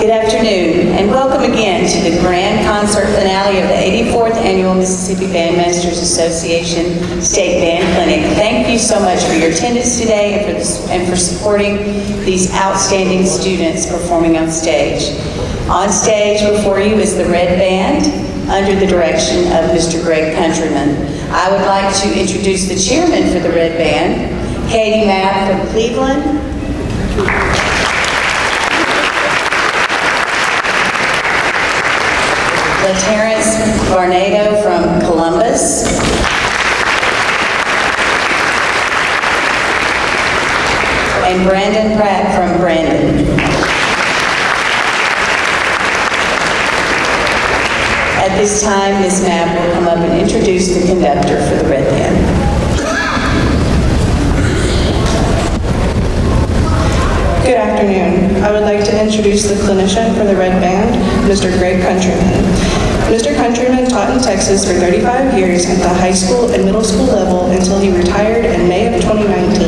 Good afternoon, and welcome again to the grand concert finale of the 84th Annual Mississippi Bandmasters Association State Band Clinic. Thank you so much for your attendance today and for supporting these outstanding students performing on stage. On stage before you is the Red Band under the direction of Mr. Greg Countryman. I would like to introduce the chairman for the Red Band, Katie Mapp from Cleveland, Terrence Barnado from Columbus, and Brandon Pratt from Brandon. At this time, Ms. Mapp will come up and introduce the conductor for the Red Band. Good afternoon. I would like to introduce the clinician for the Red Band, Mr. Greg Countryman. Mr. Countryman taught in Texas for 35 years at the high school and middle school level until he retired in May of 2019.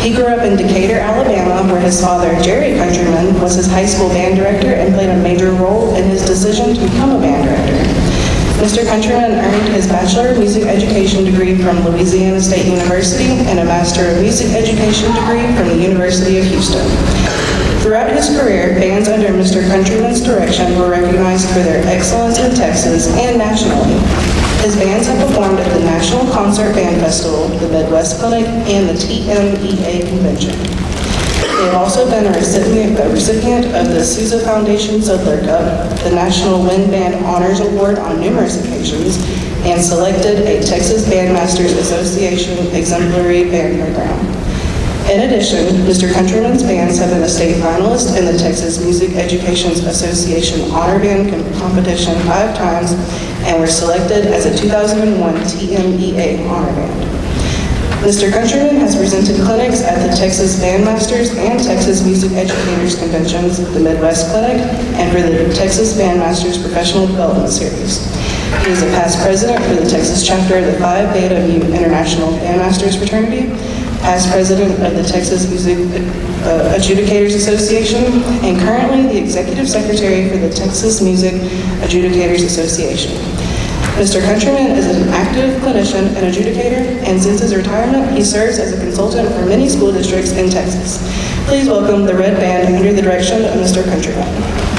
He grew up in Decatur, Alabama, where his father, Jerry Countryman, was his high school band director and played a major role in his decision to become a band director. Mr. Countryman earned his Bachelor of Music Education degree from Louisiana State University and a Master of Music Education degree from the University of Houston. Throughout his career, bands under Mr. Countryman's direction were recognized for their excellence in Texas and nationally. His bands have performed at the National Concert Band Festival, the Midwest Clinic, and the TMEA Convention. They have also been a recipient of the Sousa Foundation Zodler Cup, the National Wind Band Honors Award on numerous occasions, and selected a Texas Bandmasters Association Exemplary Band Program. In addition, Mr. Countryman's bands have been a state finalist in the Texas Music Education Association Honor Band Competition 5 times and were selected as a 2001 TMEA Honor Band. Mr. Countryman has presented clinics at the Texas Bandmasters and Texas Music Educators Conventions, the Midwest Clinic, and for the Texas Bandmasters Professional Development Series. He is a past president for the Texas chapter of the Phi Beta Mu International Bandmasters Fraternity, past president of the Texas Music Adjudicators Association, and currently the executive secretary for the Texas Music Adjudicators Association. Mr. Countryman is an active clinician and adjudicator, and since his retirement, he serves as a consultant for many school districts in Texas. Please welcome the Red Band under the direction of Mr. Countryman.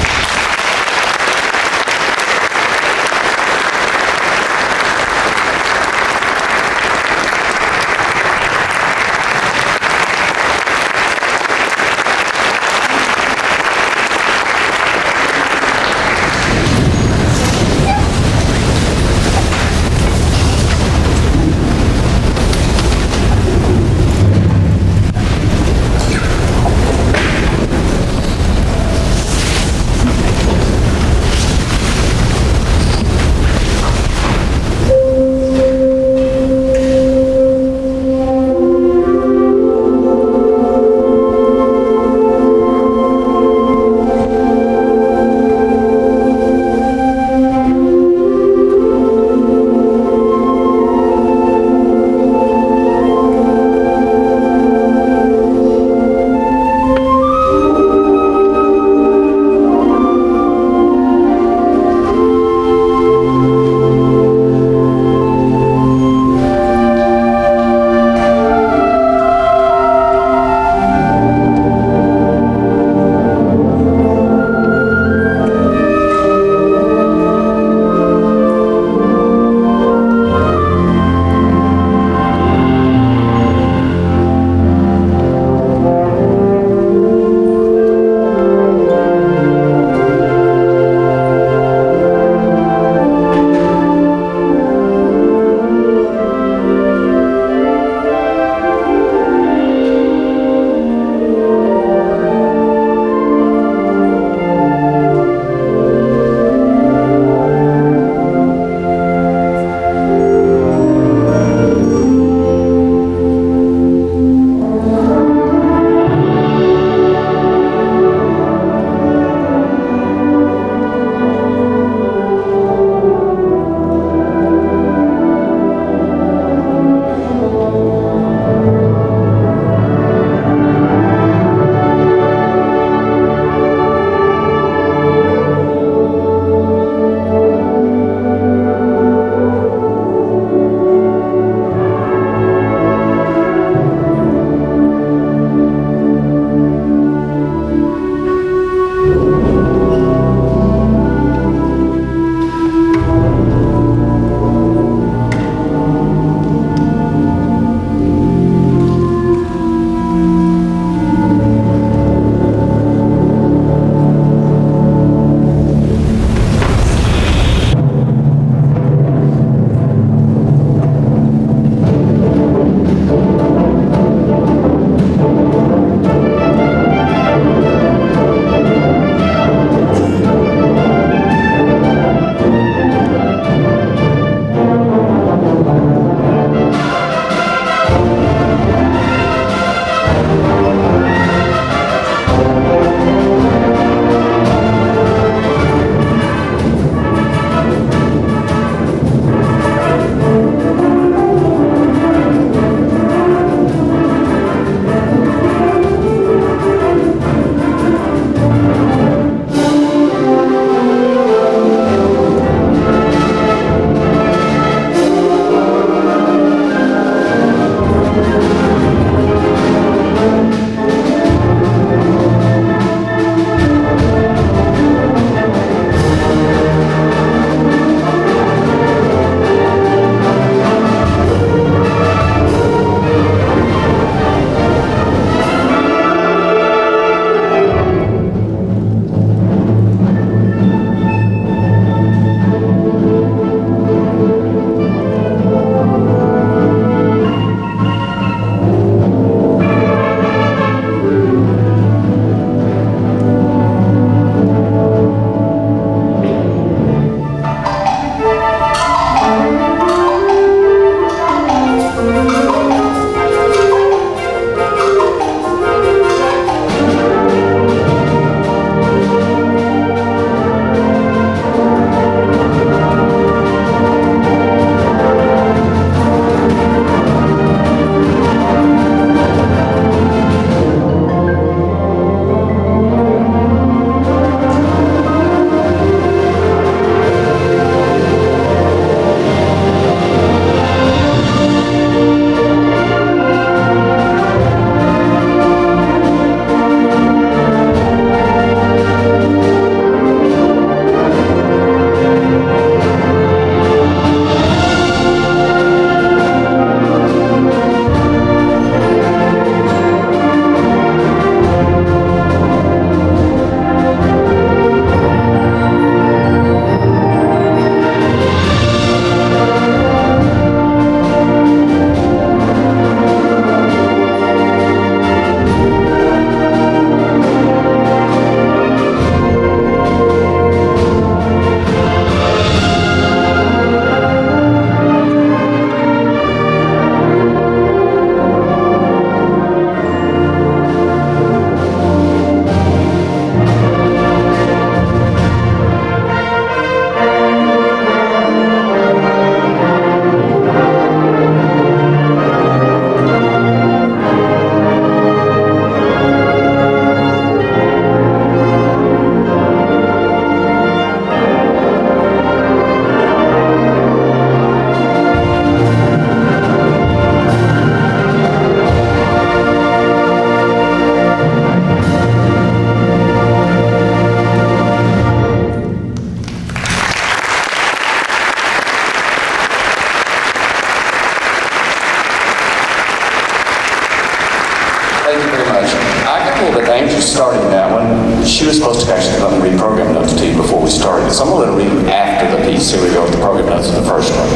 was supposed to actually come and read program notes to you before we started. So I'm going to read them after the piece. Here we go with the program notes of the first one.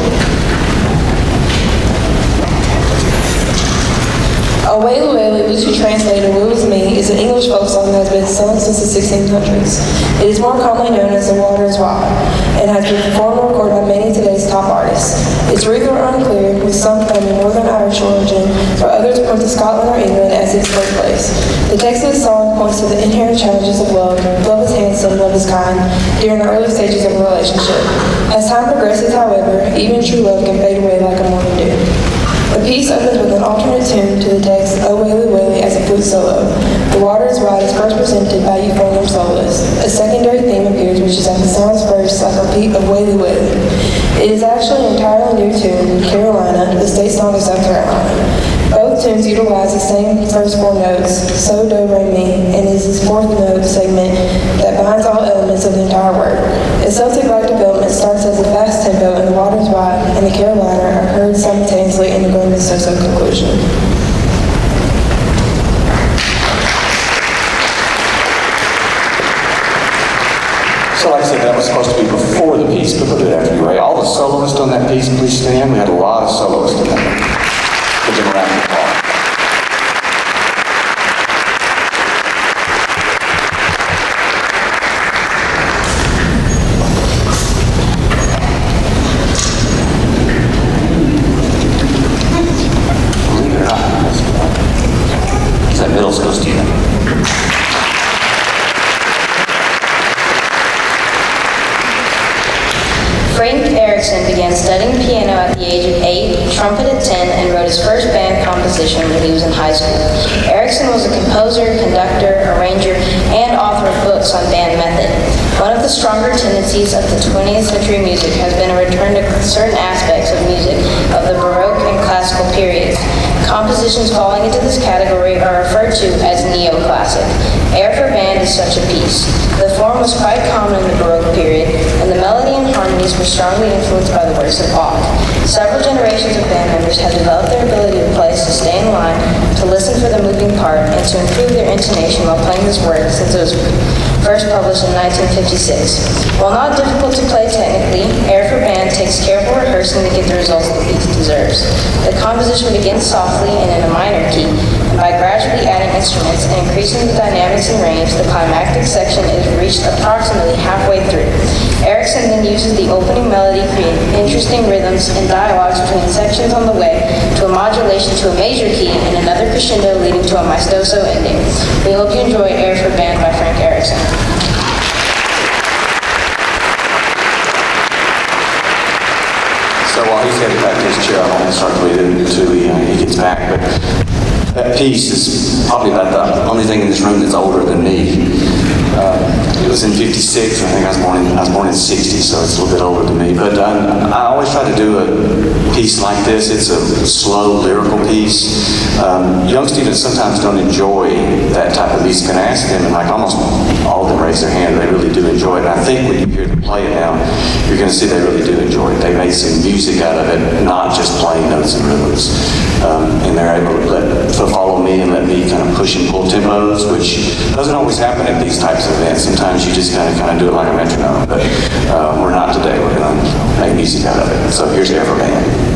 Waly Waly, which we translated "Woe Is Me," is an English folk song that has been sung since the 1600s. It is more commonly known as "The Water Is Wide" and has been performed and recorded by many of today's top artists. Its roots are unclear, with some claiming Northern Irish origin, while others point to Scotland or England as its birthplace. The text of the song points to the inherent challenges of love. Love is handsome, love is kind, during the early stages of a relationship. As time progresses, however, even true love can fade away like a morning dew. The piece opens with an alternate tune to the text "Oh Waly Waly" as a flute solo. "The Water Is Wide" is first presented by euphonium soloist. A secondary theme appears, which is at the sounds first like a repeat of "Waly Waly." It is actually an entirely new tune, "Carolina," the state song of South Carolina. Both tunes utilize the same first four notes, so, do, re, mi, and is this fourth note segment that binds all elements of the entire work. The Celtic-like development starts as a fast tempo and "The Water Is Wide" and "The Carolina" are heard simultaneously in the grand so-so conclusion. So like I said, that was supposed to be before the piece, but we'll do it after you, right? All the soloists on that piece, please stand. We had a lot of soloists in that. Give them a round of applause. Believe it or not, it's that middle school student. Frank Erickson began studying piano at the age of 8, trumpet at 10, and wrote his first band composition when he was in high school. Erickson was a composer, conductor, arranger, and author of books on band method. One of the stronger tendencies of the 20th century music has been a return to certain aspects of music of the Baroque and classical periods. Compositions falling into this category are referred to as neoclassic. Air for Band is such a piece. The form was quite common in the Baroque period, and the melody and harmonies were strongly influenced by the works of Bach. Several generations of band members have developed their ability to play sustained line, to listen for the moving part, and to improve their intonation while playing this work since it was first published in 1956. While not difficult to play technically, Air for Band takes careful rehearsing to get the results the piece deserves. The composition begins softly and in a minor key, and by gradually adding instruments and increasing the dynamics and range, the climactic section is reached approximately halfway through. Erickson then uses the opening melody, creating interesting rhythms and dialogues between sections on the way to a modulation to a major key and another crescendo leading to a maestoso ending. We hope you enjoy Air for Band by Frank Erickson. So while he's headed back to his chair, I'm going to start reading until he gets back. But that piece is probably about the only thing in this room that's older than me. It was in '56. I think I was born in '60, so it's a little bit older than me. But I always try to do a piece like this. It's a slow lyrical piece. Young students sometimes don't enjoy that type of music, and I ask them, and like almost all of them raise their hand. They really do enjoy it. And I think when you hear them play it now, you're going to see they really do enjoy it. They made some music out of it, not just playing notes and rhythms. And they're able to follow me and let me kind of push and pull tempos, which doesn't always happen at these types of events. Sometimes you just kind of do it like a metronome, but we're not today. We're going to make music out of it. So here's Air for Band.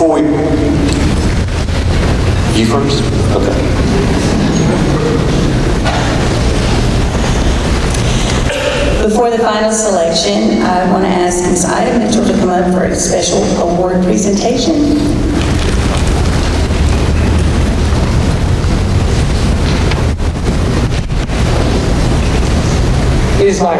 Before we... You first? Okay. Before the final selection, I want to ask Ms. Ida Mitchell to come up for a special award presentation. It is my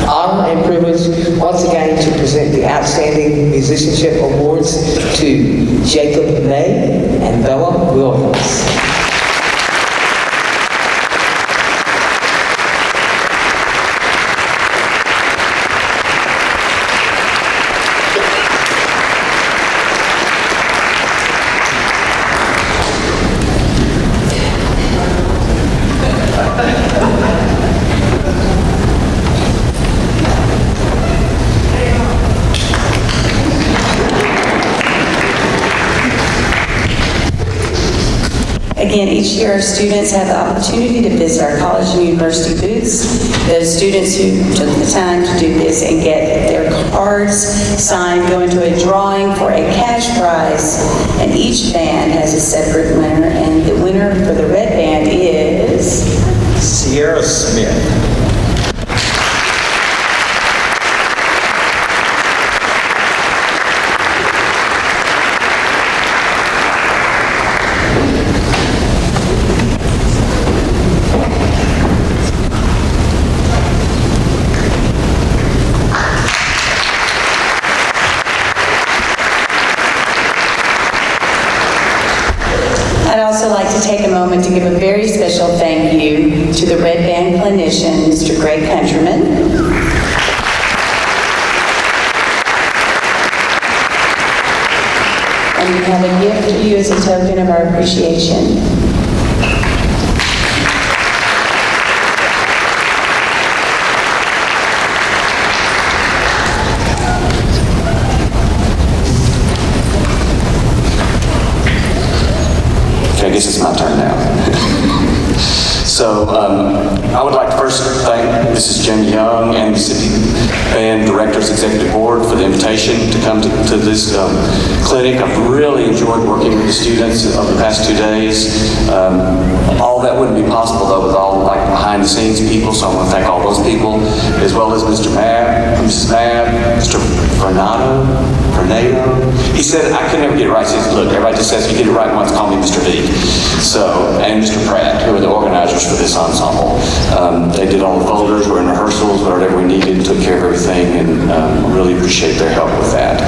honor and privilege once again to present the Outstanding Musicianship Awards to Jacob May and Bella Williams. Again, each year our students have the opportunity to visit our college and university booths. Those students who took the time to do this and get their cards signed go into a drawing for a cash prize, and each band has a separate winner, and the winner for the red band is... Sierra Smith. I'd also like to take a moment to give a very special thank you to the Red Band clinician, Mr. Greg Countryman. And we have a gift for you as a token of our appreciation. I guess it's my turn now. So I would like to first thank Mrs. Jen Young and Mississippi Band Directors Executive Board for the invitation to come to this clinic. I've really enjoyed working with the students over the past 2 days. All that wouldn't be possible though with all like behind the scenes people, so I want to thank all those people, as well as Mr. Mab, Mrs. Mab, Mr. Fernando. He said, I could never get it right. He says, look, everybody just says, you get it right once, call me Mr. V. So, and Mr. Pratt, who are the organizers for this ensemble. They did all the folders, were in rehearsals, whatever we needed, took care of everything, and really appreciate their help with that.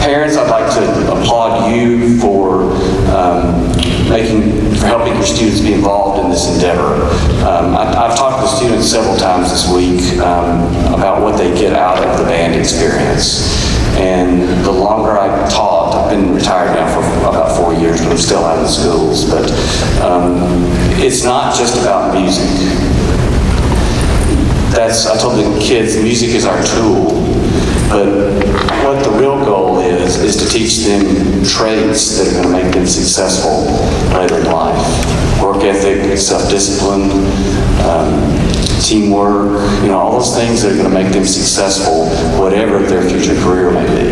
Parents, I'd like to applaud you for helping your students be involved in this endeavor. I've talked to the students several times this week about what they get out of the band experience. And the longer I taught, I've been retired now for about 4 years, but I'm still out in the schools, but it's not just about music. I told the kids, music is our tool, but what the real goal is to teach them traits that are going to make them successful later in life. Work ethic, self-discipline, teamwork, all those things that are going to make them successful, whatever their future career may be.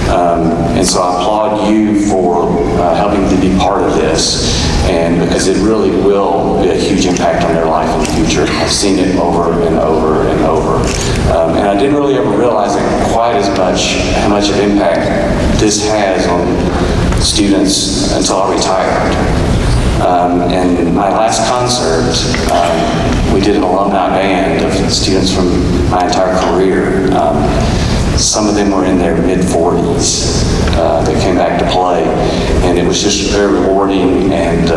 And so I applaud you for helping to be part of this, and because it really will be a huge impact on their life in the future. I've seen it over and over and over. And I didn't really ever realize it quite as much, how much of impact this has on students until I retired. And my last concert, we did an alumni band of students from my entire career. Some of them were in their mid-40s. They came back to play, and it was just very rewarding, and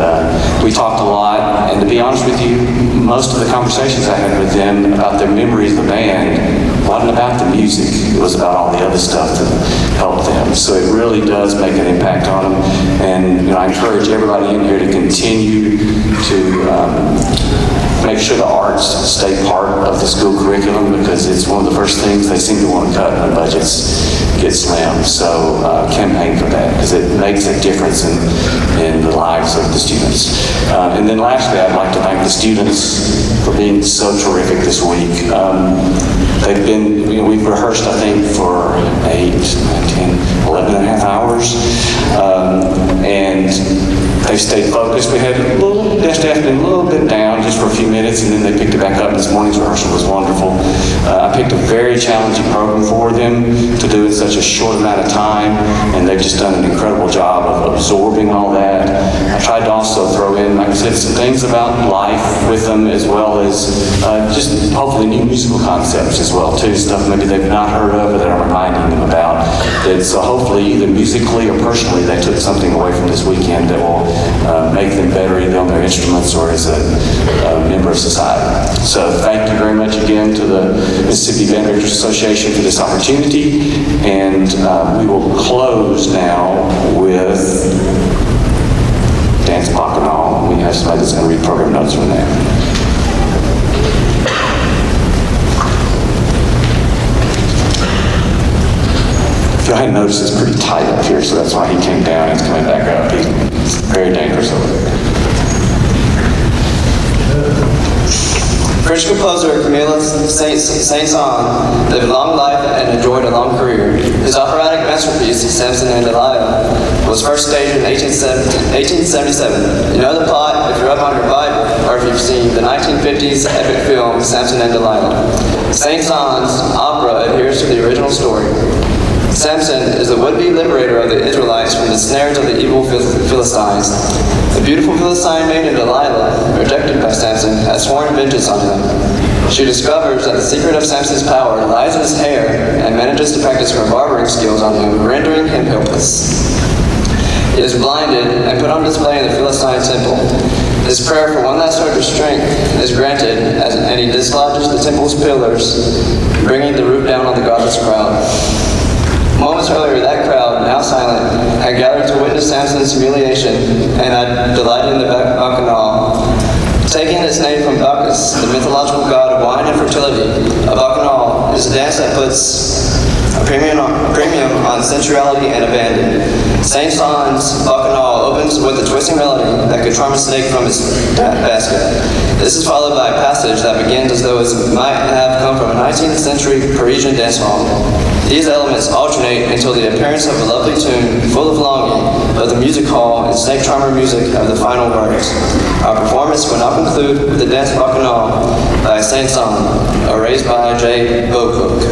we talked a lot, and to be honest with you, most of the conversations I had with them about their memories of the band wasn't about the music, it was about all the other stuff that helped them. So it really does make an impact on them, and I encourage everybody in here to continue to make sure the arts stay part of the school curriculum, because it's one of the first things they seem to want to cut when budgets get slim. So campaign for that, because it makes a difference in the lives of the students. And then lastly, I'd like to thank the students for being so terrific this week. They've been, we've rehearsed, I think, for 8, 9, 10, 11 and a half hours. They stayed focused. We had a little, their staff been a little bit down just for a few minutes, and then they picked it back up. This morning's rehearsal was wonderful. I picked a very challenging program for them to do in such a short amount of time, and they've just done an incredible job of absorbing all that. I tried to also throw in, like I said, some things about life with them, as well as just hopefully new musical concepts as well too, stuff maybe they've not heard of or that I'm reminding them about. That so hopefully either musically or personally they took something away from this weekend that will make them better either on their instruments or as a member of society. So thank you very much again to the Mississippi Bandmasters Association for this opportunity, and we will close now with Danse Bacchanale. We have somebody that's going to read program notes from there. If you hadn't noticed, it's pretty tight up here, so that's why he came down. He's coming back up. It's very dangerous over there. French composer Camille Saint-Saëns lived a long life and enjoyed a long career. His operatic masterpiece, Samson and Delilah, was first staged in 1877. You know the plot if you're up on your Bible, or if you've seen the 1950s epic film Samson and Delilah. Saint-Saëns' opera adheres to the original story. Samson is the would-be liberator of the Israelites from the snares of the evil Philistines. The beautiful Philistine maiden Delilah, rejected by Samson, has sworn vengeance on him. She discovers that the secret of Samson's power lies in his hair and manages to practice her barbering skills on him, rendering him helpless. He is blinded and put on display in the Philistine temple. His prayer for one last surge of strength is granted, and he dislodges the temple's pillars, bringing the roof down on the godless crowd. Moments earlier, that crowd, now silent, had gathered to witness Samson's humiliation and had delighted in the Bacchanale. Taking its name from Bacchus, the mythological god of wine and fertility, a Bacchanale is a dance that puts a premium on sensuality and abandon. Saint-Saëns' Bacchanale opens with a twisting melody that could charm a snake from its basket. This is followed by a passage that begins as though it might have come from a 19th century Parisian dance hall. These elements alternate until the appearance of a lovely tune full of longing of the music hall and snake charmer music of the final words. Our performance will now conclude with the Danse Bacchanale by Saint-Saëns, arranged by J. Beaucook.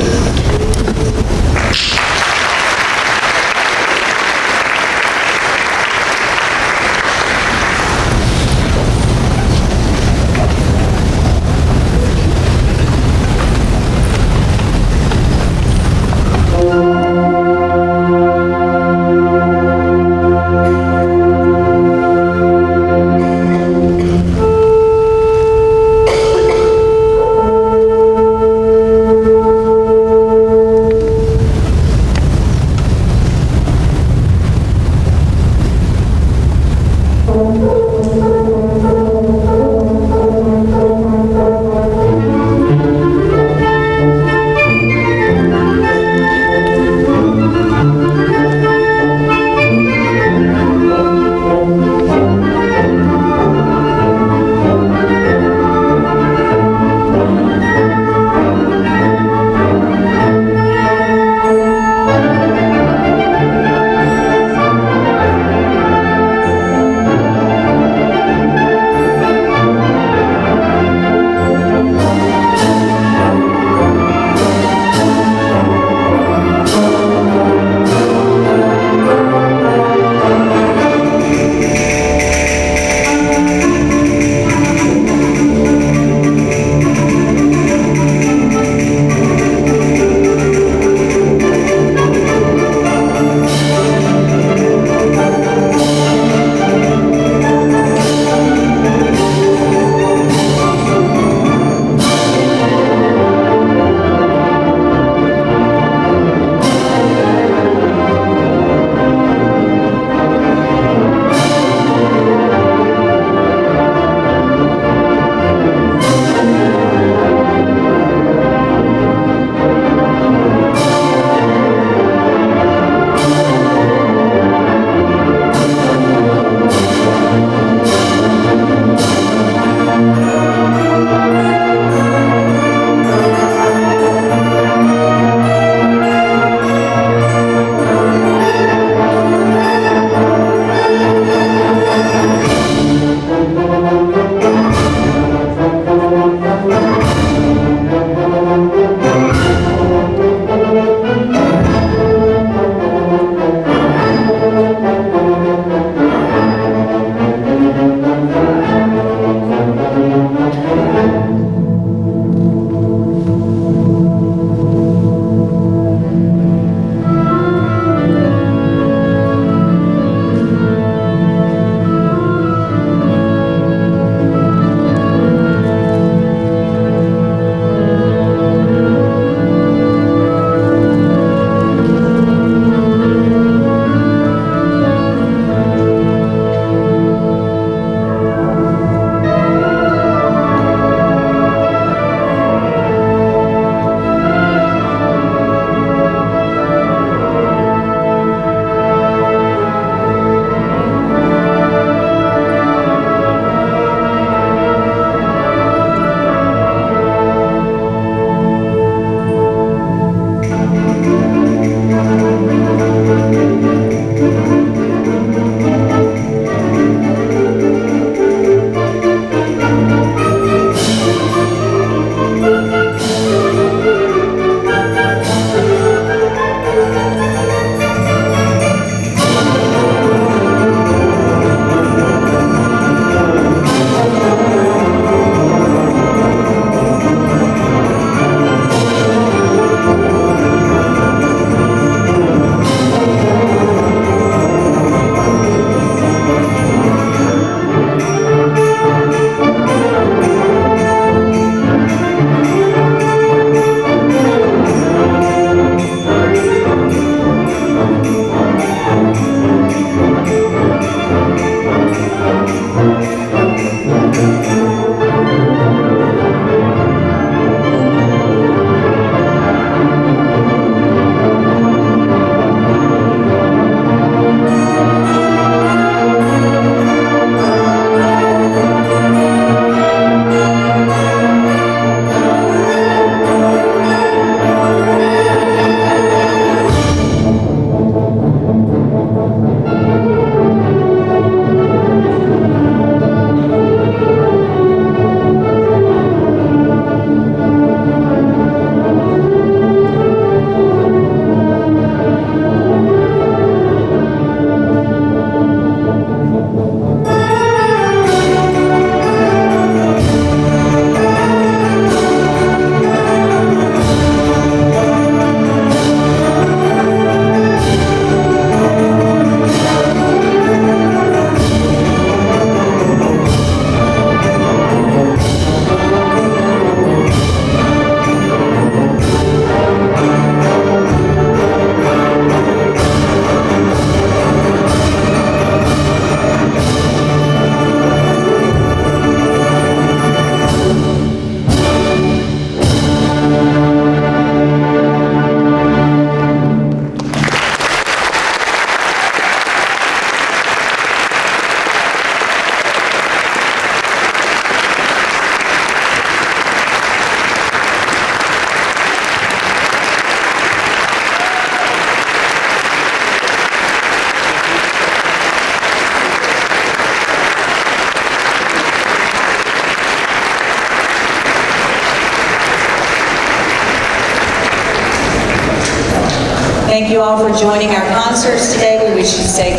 Thank you all for joining our concerts today. We wish you safe